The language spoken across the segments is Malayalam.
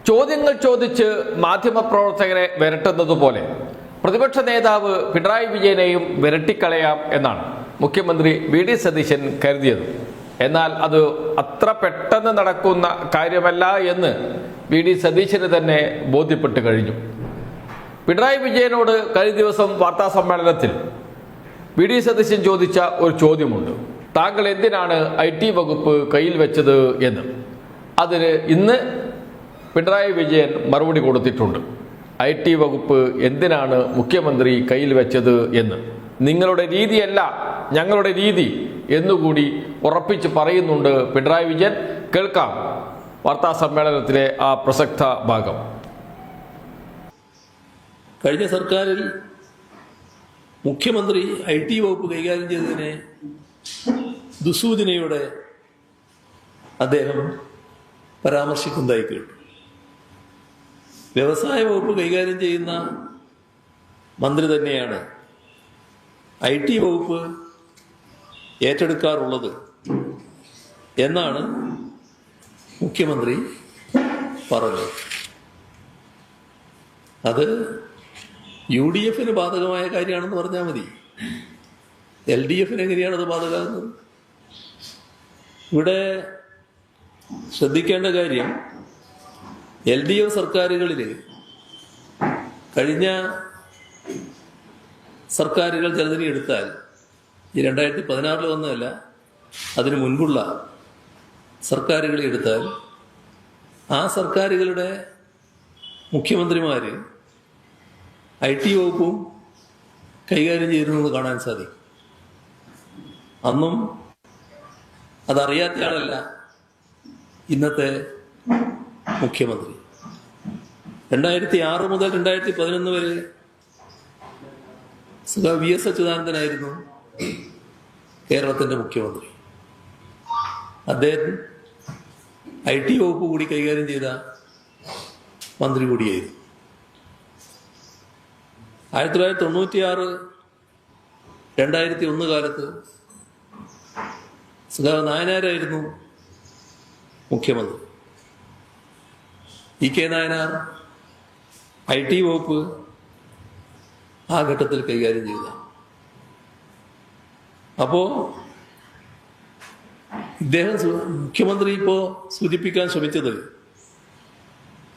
ചോദ്യങ്ങൾ ചോദിച്ച് മാധ്യമപ്രവർത്തകരെ വിരട്ടുന്നതുപോലെ പ്രതിപക്ഷ നേതാവ് പിണറായി വിജയനെയും വിരട്ടിക്കളയാം എന്നാണ് മുഖ്യമന്ത്രി വി.ഡി. സതീശൻ കരുതിയത്. എന്നാൽ അത് അത്ര പെട്ടെന്ന് നടക്കുന്ന കാര്യമല്ല എന്ന് വി.ഡി. സതീശന് തന്നെ ബോധ്യപ്പെട്ട് കഴിഞ്ഞു. പിണറായി വിജയനോട് കഴിഞ്ഞ ദിവസം വാർത്താ സമ്മേളനത്തിൽ വി.ഡി. സതീശൻ ചോദിച്ച ഒരു ചോദ്യമുണ്ട്. താങ്കൾ എന്തിനാണ് IT വകുപ്പ് കയ്യിൽ വെച്ചത് എന്ന്. അതിന് ഇന്ന് പിണറായി വിജയൻ മറുപടി കൊടുത്തിട്ടുണ്ട്. IT വകുപ്പ് എന്തിനാണ് മുഖ്യമന്ത്രി കയ്യിൽ വെച്ചത് എന്ന് നിങ്ങളുടെ രീതിയല്ല ഞങ്ങളുടെ രീതി എന്നുകൂടി ഉറപ്പിച്ച് പറയുന്നുണ്ട് പിണറായി വിജയൻ. കേൾക്കാം വാർത്താ സമ്മേളനത്തിലെ ആ പ്രസക്ത ഭാഗം. കഴിഞ്ഞ സർക്കാരിൽ മുഖ്യമന്ത്രി IT വകുപ്പ് കൈകാര്യം ചെയ്തതിനെ ദുസൂചനയോടെ അദ്ദേഹം പരാമർശിക്കുന്നതായി കേട്ടു. വ്യവസായ വകുപ്പ് കൈകാര്യം ചെയ്യുന്ന മന്ത്രി തന്നെയാണ് IT വകുപ്പ് ഏറ്റെടുക്കാറുള്ളത് എന്നാണ് മുഖ്യമന്ത്രി പറഞ്ഞത്. അത് UDF-ന് ബാധകമായ കാര്യമാണെന്ന് പറഞ്ഞാൽ മതി. LDF-ന് എങ്ങനെയാണത് ബാധകമാകുന്നത്? ഇവിടെ ശ്രദ്ധിക്കേണ്ട കാര്യം, LDF സർക്കാരുകളിൽ കഴിഞ്ഞ സർക്കാരുകൾ ചിലതിനെ എടുത്താൽ, ഈ 2016 വന്നതല്ല, അതിനു മുൻപുള്ള സർക്കാരുകളെ എടുത്താൽ, ആ സർക്കാരുകളുടെ മുഖ്യമന്ത്രിമാർ IT വകുപ്പും കൈകാര്യം ചെയ്തിരുന്നത് കാണാൻ സാധിക്കും. അന്നും അതറിയാത്ത ആളല്ല ഇന്നത്തെ മുഖ്യമന്ത്രി. 2006 മുതൽ 2011 വരെ VS അച്യുതാനന്ദനായിരുന്നു കേരളത്തിന്റെ മുഖ്യമന്ത്രി. അദ്ദേഹം IT വകുപ്പ് കൂടി കൈകാര്യം ചെയ്ത മന്ത്രി കൂടിയായിരുന്നു. 1996, 2001 കാലത്ത് നായനാരായിരുന്നു മുഖ്യമന്ത്രി. E.K. നായനാർ IT വകുപ്പ് ആ ഘട്ടത്തിൽ കൈകാര്യം ചെയ്ത. അപ്പോ ഇദ്ദേഹം മുഖ്യമന്ത്രി ഇപ്പോൾ സൂചിപ്പിക്കാൻ ശ്രമിച്ചത്,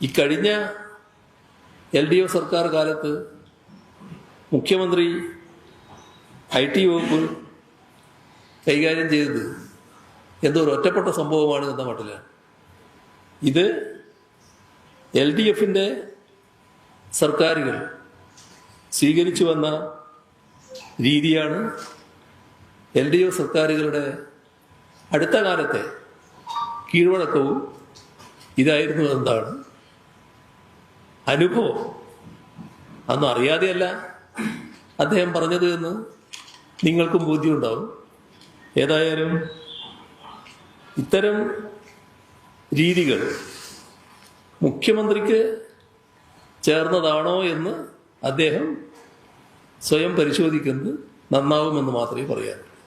ഈ കഴിഞ്ഞ LDF സർക്കാർ കാലത്ത് മുഖ്യമന്ത്രി IT വകുപ്പ് കൈകാര്യം ചെയ്തത് എന്തോ ഒരു ഒറ്റപ്പെട്ട സംഭവമാണ് എന്ന മട്ടിലാണ്. ഇത് LDF-ന്റെ സർക്കാരുകൾ സ്വീകരിച്ചു വന്ന രീതിയാണ്. LDF സർക്കാരുകളുടെ അടുത്ത കാലത്തെ കീഴ്വഴക്കവും ഇതായിരുന്നു എന്നതാണ് അനുഭവം. അന്ന് അറിയാതെയല്ല അദ്ദേഹം പറഞ്ഞത് എന്ന് നിങ്ങൾക്കും ബോധ്യമുണ്ടാവും. ഏതായാലും ഇത്തരം രീതികൾ മുഖ്യമന്ത്രിക്ക് ചേർന്നതാണോ എന്ന് അദ്ദേഹം സ്വയം പരിശോധിക്കുന്നത് നന്നാവുമെന്ന് മാത്രമേ പറയാറുള്ളൂ.